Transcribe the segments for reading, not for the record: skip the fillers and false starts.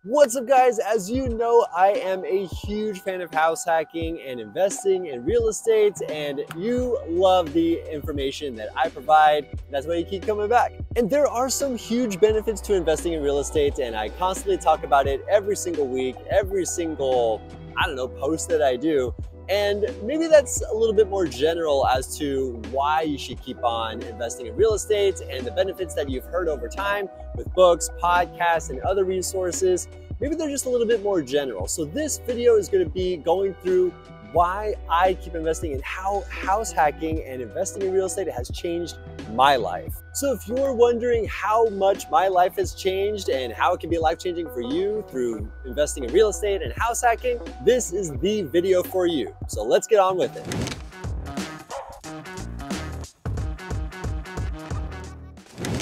What's up, guys? As you know, I am a huge fan of house hacking and investing in real estate, and you love the information that I provide. That's why you keep coming back. And there are some huge benefits to investing in real estate, and I constantly talk about it every single week, every single, post that I do. And maybe that's a little bit more general as to why you should keep on investing in real estate and the benefits that you've heard over time with books, podcasts, and other resources. Maybe they're just a little bit more general. So this video is going to be going through why I keep investing and how house hacking and investing in real estate has changed my life. So if you're wondering how much my life has changed and how it can be life-changing for you through investing in real estate and house hacking, this is the video for you. So let's get on with it.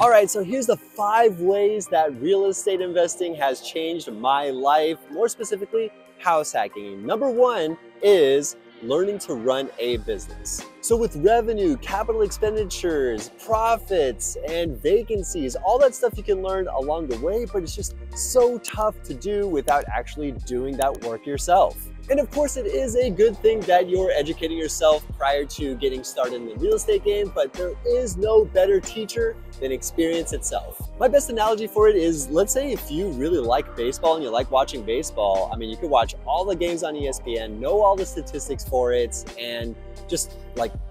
All right, so here's the 5 ways that real estate investing has changed my life, more specifically, house hacking. Number 1 is learning to run a business. So with revenue, capital expenditures, profits, and vacancies, all that stuff you can learn along the way, but it's just so tough to do without actually doing that work yourself. And of course, it is a good thing that you're educating yourself prior to getting started in the real estate game, but there is no better teacher than experience itself. My best analogy for it is, let's say if you really like baseball and you like watching baseball, you could watch all the games on ESPN, know all the statistics for it, and just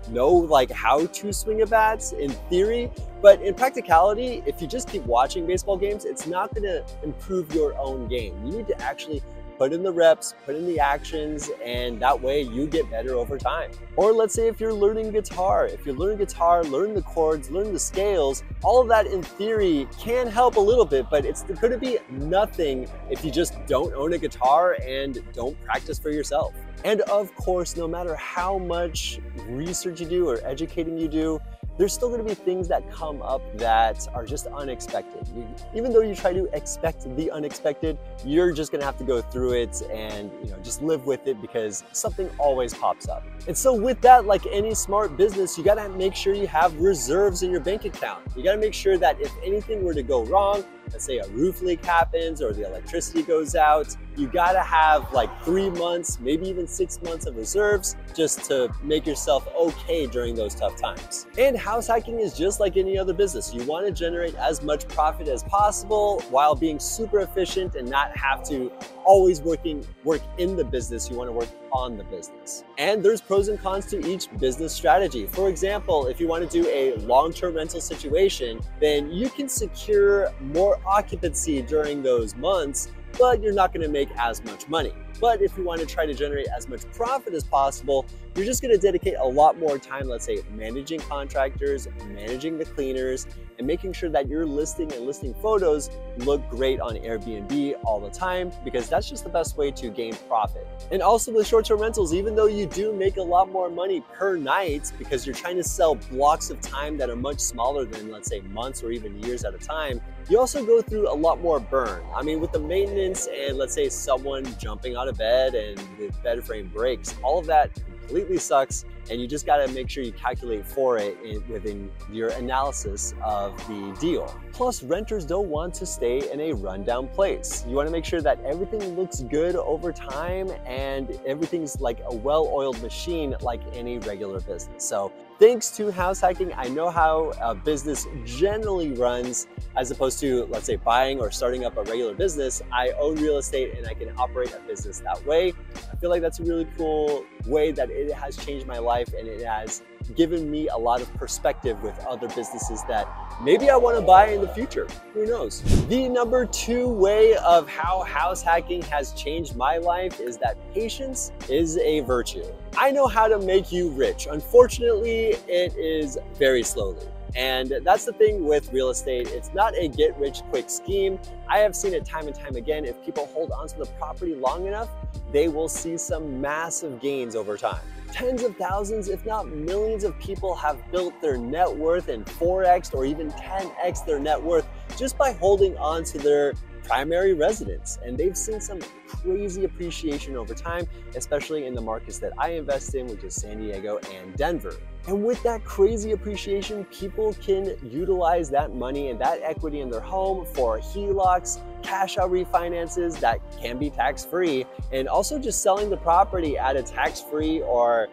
know how to swing a bat in theory. But in practicality, if you just keep watching baseball games, it's not gonna improve your own game. You need to actually put in the reps, put in the actions, and that way you get better over time. Or let's say if you're learning guitar. If you're learning guitar, learn the chords, learn the scales, all of that in theory can help a little bit, but it's gonna be nothing if you just don't own a guitar and don't practice for yourself. And of course, no matter how much research you do or educating you do, there's still going to be things that come up that are just unexpected. Even though you try to expect the unexpected, you're just going to have to go through it and just live with it because something always pops up. And so with that, like any smart business, you got to make sure you have reserves in your bank account. You got to make sure that if anything were to go wrong, let's say a roof leak happens or the electricity goes out, you got to have 3 months, maybe even 6 months of reserves just to make yourself okay during those tough times. And house hacking is just like any other business. You want to generate as much profit as possible while being super efficient and not have to always work in the business. You want to work on the business. And there's pros and cons to each business strategy. For example, if you want to do a long-term rental situation, then you can secure more occupancy during those months, but you're not going to make as much money. But if you want to try to generate as much profit as possible, you're just going to dedicate a lot more time, let's say, managing contractors, managing the cleaners, and making sure that your listing and listing photos look great on Airbnb all the time, because that's just the best way to gain profit. And also with short-term rentals, even though you do make a lot more money per night because you're trying to sell blocks of time that are much smaller than, let's say, months or even years at a time, you also go through a lot more burn. With the maintenance and let's say someone jumping out of bed and the bed frame breaks, all of that completely sucks, and you just got to make sure you calculate for it within your analysis of the deal. Plus, renters don't want to stay in a rundown place. You want to make sure that everything looks good over time and everything's like a well-oiled machine like any regular business. So thanks to house hacking, I know how a business generally runs as opposed to, let's say, buying or starting up a regular business. I own real estate and I can operate a business that way. I feel like that's a really cool way that it has changed my life, and it has given me a lot of perspective with other businesses that maybe I want to buy in the future. Who knows? The number 2 way of how house hacking has changed my life is that patience is a virtue. I know how to make you rich. Unfortunately, it is very slowly. And that's the thing with real estate. It's not a get-rich-quick scheme. I have seen it time and time again. If people hold onto the property long enough, they will see some massive gains over time. Tens of thousands, if not millions of people have built their net worth and 4x or even 10x their net worth just by holding on to their primary residence, and they've seen some crazy appreciation over time, especially in the markets that I invest in, which is San Diego and Denver. And with that crazy appreciation, people can utilize that money and that equity in their home for HELOCs, cash out refinances that can be tax-free, and also just selling the property at a tax-free or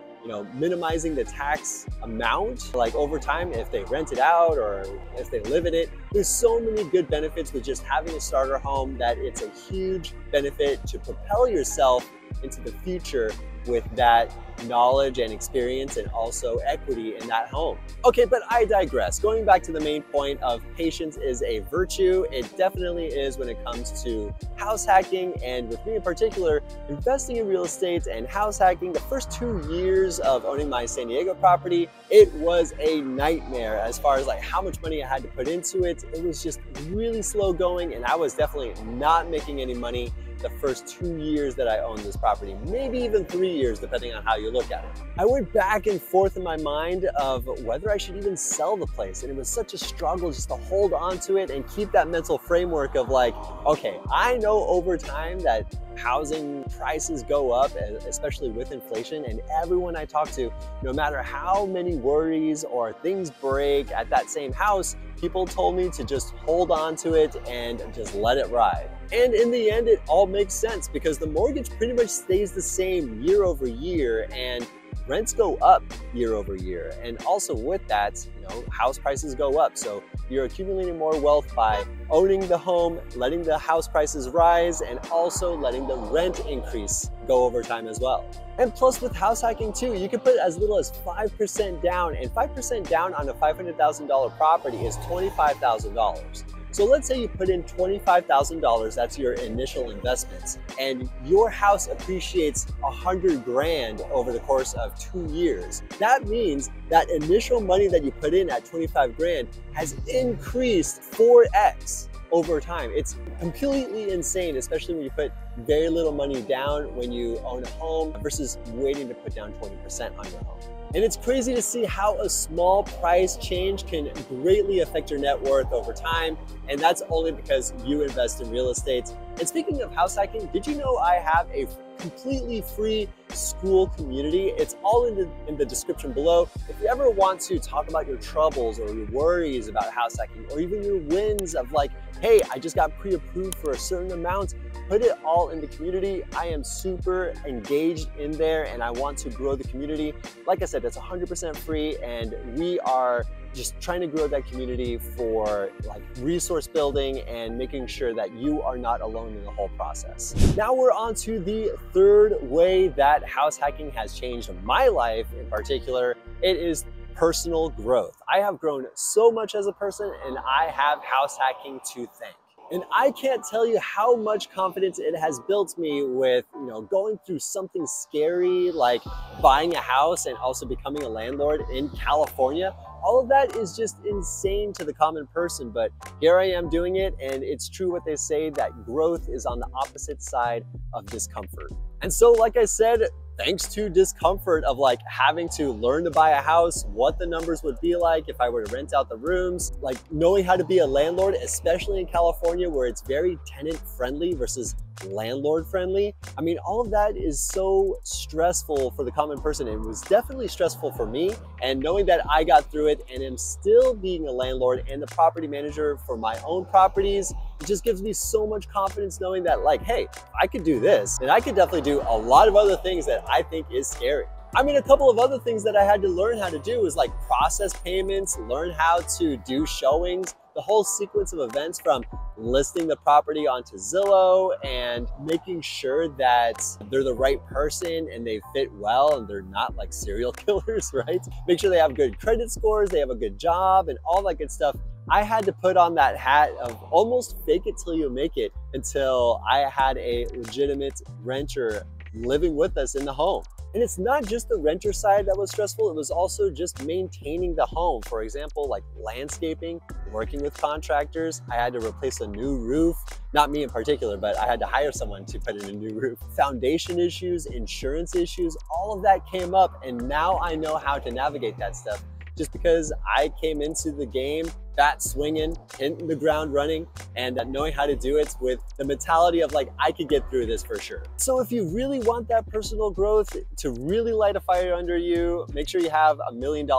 minimizing the tax amount, like over time if they rent it out or if they live in it. There's so many good benefits with just having a starter home that it's a huge benefit to propel yourself into the future with that knowledge and experience and also equity in that home. Okay, but I digress. Going back to the main point of patience is a virtue. It definitely is when it comes to house hacking, and with me in particular, investing in real estate and house hacking. The first 2 years of owning my San Diego property, it was a nightmare as far as like how much money I had to put into it. It was just really slow going, and I was definitely not making any money the first 2 years that I owned this property, maybe even 3 years, depending on how you look at it. I went back and forth in my mind of whether I should even sell the place, and it was such a struggle just to hold on to it and keep that mental framework of like, okay, I know over time that housing prices go up, especially with inflation, and everyone I talk to, no matter how many worries or things break at that same house, people told me to just hold on to it and just let it ride. And in the end, it all makes sense because the mortgage pretty much stays the same year over year, and rents go up year over year. And also with that, house prices go up. So you're accumulating more wealth by owning the home, letting the house prices rise, and also letting the rent increase go over time as well. And plus with house hacking too, you can put as little as 5% down, and 5% down on a $500,000 property is $25,000. So let's say you put in $25,000, that's your initial investments, and your house appreciates 100 grand over the course of 2 years. That means that initial money that you put in at 25 grand has increased 4x over time. It's completely insane, especially when you put very little money down when you own a home versus waiting to put down 20% on your home. And it's crazy to see how a small price change can greatly affect your net worth over time. And that's only because you invest in real estate. And speaking of house hacking, did you know I have a completely free school community? It's all in the description below. If you ever want to talk about your troubles or your worries about house hacking, or even your wins of like, hey, I just got pre-approved for a certain amount, put it all in the community. I am super engaged in there and I want to grow the community. Like I said, it's 100% free, and we are just trying to grow that community for like resource building and making sure that you are not alone in the whole process. Now we're on to the third way that house hacking has changed my life in particular. It is personal growth. I have grown so much as a person, and I have house hacking to thank. And I can't tell you how much confidence it has built me with, going through something scary like buying a house and also becoming a landlord in California. All of that is just insane to the common person, but here I am doing it, and it's true what they say that growth is on the opposite side of discomfort. And so, like I said, thanks to discomfort of like having to learn to buy a house, what the numbers would be like if I were to rent out the rooms, like knowing how to be a landlord, especially in California where it's very tenant friendly versus landlord friendly. I mean, all of that is so stressful for the common person. It was definitely stressful for me, and knowing that I got through it and am still being a landlord and the property manager for my own properties, it just gives me so much confidence knowing that like, hey, I could do this, and I could definitely do a lot of other things that I think is scary. I mean, a couple of other things that I had to learn how to do is like process payments, learn how to do showings, the whole sequence of events from listing the property onto Zillow and making sure that they're the right person and they fit well and they're not like serial killers, right? Make sure they have good credit scores, they have a good job, and all that good stuff. I had to put on that hat of almost fake it till you make it until I had a legitimate renter living with us in the home. And it's not just the renter side that was stressful, it was also just maintaining the home. For example, like landscaping, working with contractors. I had to replace a new roof, not me in particular, but I had to hire someone to put in a new roof. Foundation issues, insurance issues, all of that came up, and now I know how to navigate that stuff just because I came into the game bat swinging, hitting the ground running, and knowing how to do it with the mentality of like, I could get through this for sure. So if you really want that personal growth to really light a fire under you, make sure you have $1 million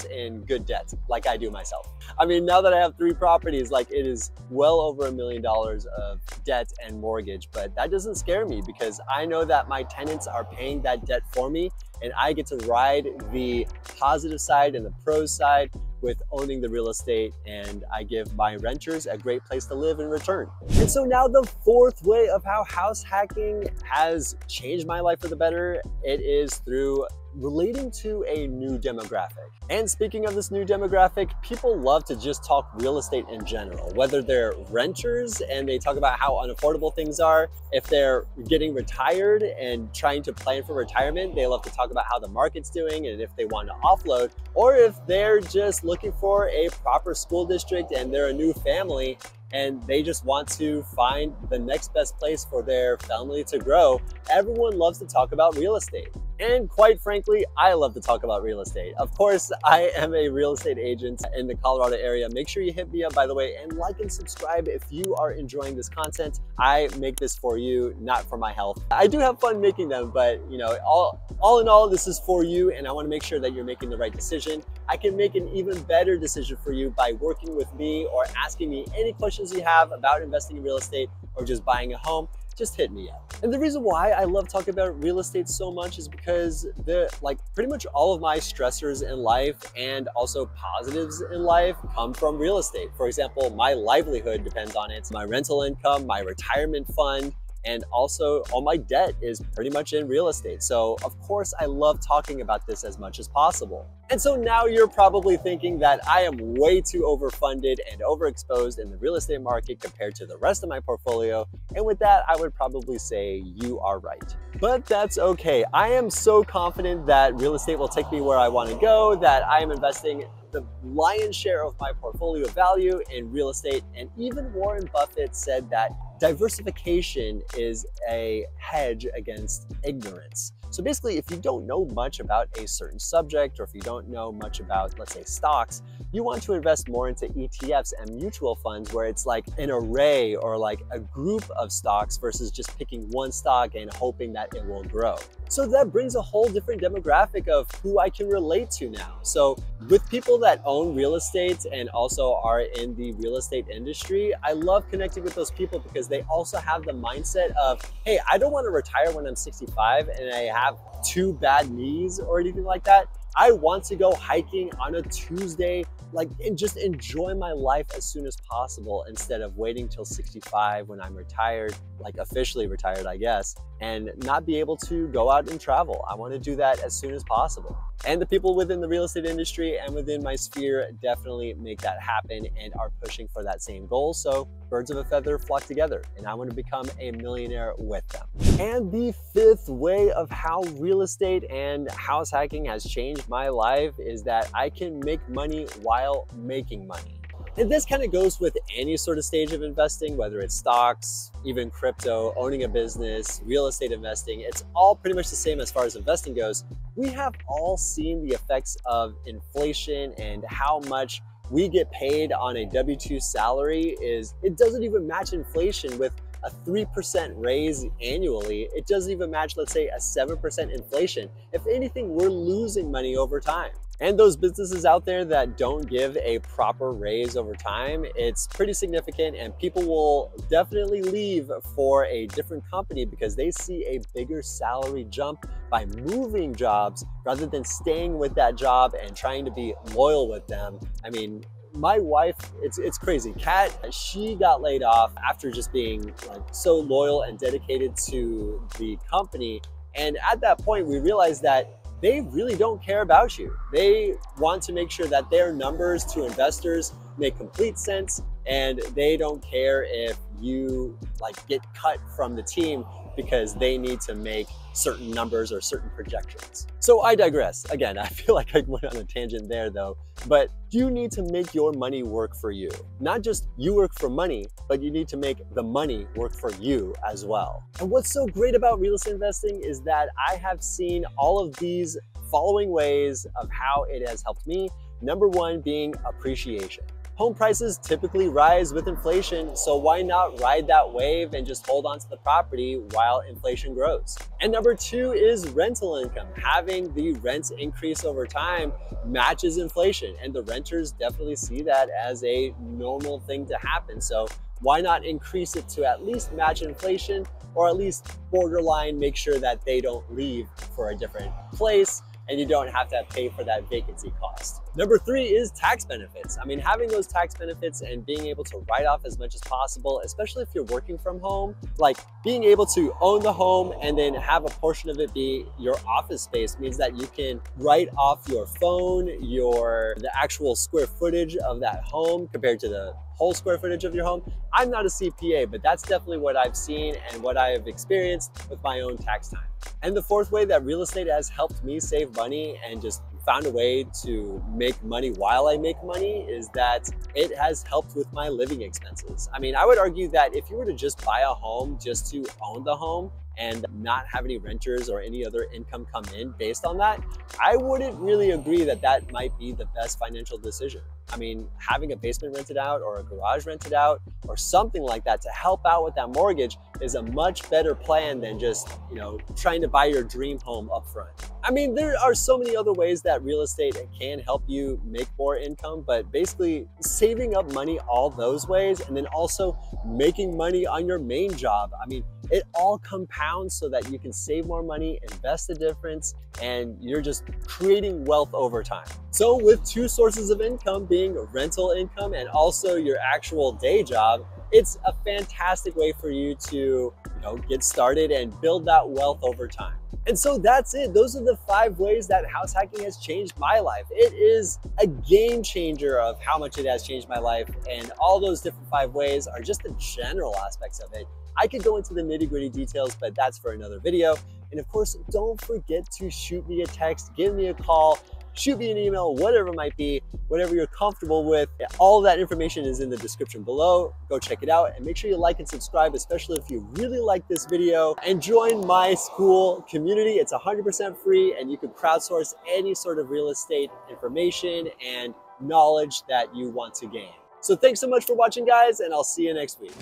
in good debt, like I do myself. I mean, now that I have 3 properties, like it is well over $1 million of debt and mortgage, but that doesn't scare me because I know that my tenants are paying that debt for me, and I get to ride the positive side and the pros side with owning the real estate, and I give my renters a great place to live in return. And so now the 4th way of how house hacking has changed my life for the better, it is through relating to a new demographic. And speaking of this new demographic, people love to just talk real estate in general, whether they're renters and they talk about how unaffordable things are, if they're getting retired and trying to plan for retirement, they love to talk about how the market's doing and if they want to offload, or if they're just looking for a proper school district and they're a new family and they just want to find the next best place for their family to grow. Everyone loves to talk about real estate. And quite frankly, I love to talk about real estate. Of course, I am a real estate agent in the Colorado area. Make sure you hit me up, by the way, and like and subscribe if you are enjoying this content. I make this for you, not for my health. I do have fun making them, but you know, all in all, this is for you, and I want to make sure that you're making the right decision. I can make an even better decision for you by working with me or asking me any questions you have about investing in real estate or just buying a home. Just hit me up. And the reason why I love talking about real estate so much is because pretty much all of my stressors in life and also positives in life come from real estate. For example, my livelihood depends on it, my rental income, my retirement fund, and also all my debt is pretty much in real estate. So of course I love talking about this as much as possible. And so now you're probably thinking that I am way too overfunded and overexposed in the real estate market compared to the rest of my portfolio. And with that, I would probably say you are right. But that's okay. I am so confident that real estate will take me where I want to go, that I am investing the lion's share of my portfolio value in real estate. And even Warren Buffett said that diversification is a hedge against ignorance. So basically, if you don't know much about a certain subject, or if you don't know much about, let's say, stocks, you want to invest more into ETFs and mutual funds where it's like an array or like a group of stocks versus just picking one stock and hoping that it will grow. So that brings a whole different demographic of who I can relate to now. So with people that own real estate and also are in the real estate industry, I love connecting with those people because they also have the mindset of, hey, I don't want to retire when I'm 65 and I have 2 bad knees or anything like that. I want to go hiking on a Tuesday, and just enjoy my life as soon as possible instead of waiting till 65 when I'm retired, like officially retired, I guess, and not be able to go out and travel. I want to do that as soon as possible. And the people within the real estate industry and within my sphere definitely make that happen and are pushing for that same goal. So birds of a feather flock together, and I want to become a millionaire with them. And the 5th way of how real estate and house hacking has changed my life is that I can make money while making money. And this kind of goes with any sort of stage of investing, whether it's stocks, even crypto, owning a business, real estate investing. It's all pretty much the same as far as investing goes. We have all seen the effects of inflation and how much we get paid on a W-2 salary it doesn't even match inflation. With a 3% raise annually, it doesn't even match, let's say, a 7% inflation. If anything, we're losing money over time. And those businesses out there that don't give a proper raise over time, it's pretty significant, and people will definitely leave for a different company because they see a bigger salary jump by moving jobs rather than staying with that job and trying to be loyal with them. I mean, my wife, it's crazy. Kat, she got laid off after just being so loyal and dedicated to the company. And at that point, we realized that they really don't care about you. They want to make sure that their numbers to investors make complete sense, and they don't care if you get cut from the team because they need to make certain numbers or certain projections. So I digress. Again, I feel like I went on a tangent there though, but you need to make your money work for you. Not just you work for money, but you need to make the money work for you as well. And what's so great about real estate investing is that I have seen all of these following ways of how it has helped me. Number 1 being appreciation. Home prices typically rise with inflation, so why not ride that wave and just hold on to the property while inflation grows? And number two is rental income. Having the rents increase over time matches inflation, and the renters definitely see that as a normal thing to happen. So why not increase it to at least match inflation, or at least borderline make sure that they don't leave for a different place and you don't have to pay for that vacancy cost. Number three is tax benefits. I mean, having those tax benefits and being able to write off as much as possible, especially if you're working from home, like being able to own the home and then have a portion of it be your office space means that you can write off your phone, the actual square footage of that home compared to the whole square footage of your home. I'm not a CPA, but that's definitely what I've seen and what I have experienced with my own tax time. And the fourth way that real estate has helped me save money and just found a way to make money while I make money is that it has helped with my living expenses. I mean, I would argue that if you were to just buy a home just to own the home and not have any renters or any other income come in based on that, I wouldn't really agree that that might be the best financial decision. I mean, having a basement rented out or a garage rented out or something like that to help out with that mortgage is a much better plan than just, trying to buy your dream home up front. I mean, there are so many other ways that real estate can help you make more income, but basically saving up money all those ways and then also making money on your main job. I mean, it all compounds so that you can save more money, invest the difference, and you're just creating wealth over time. So with two sources of income being rental income and also your actual day job, it's a fantastic way for you to get started and build that wealth over time. And so that's it. Those are the 5 ways that house hacking has changed my life. It is a game changer of how much it has changed my life, and all those different 5 ways are just the general aspects of it. I could go into the nitty-gritty details, but that's for another video. And of course, don't forget to shoot me a text, give me a call, shoot me an email, whatever it might be, whatever you're comfortable with. All of that information is in the description below. Go check it out and make sure you like and subscribe, especially if you really like this video, and join my school community. It's 100% free and you can crowdsource any sort of real estate information and knowledge that you want to gain. So thanks so much for watching, guys, and I'll see you next week.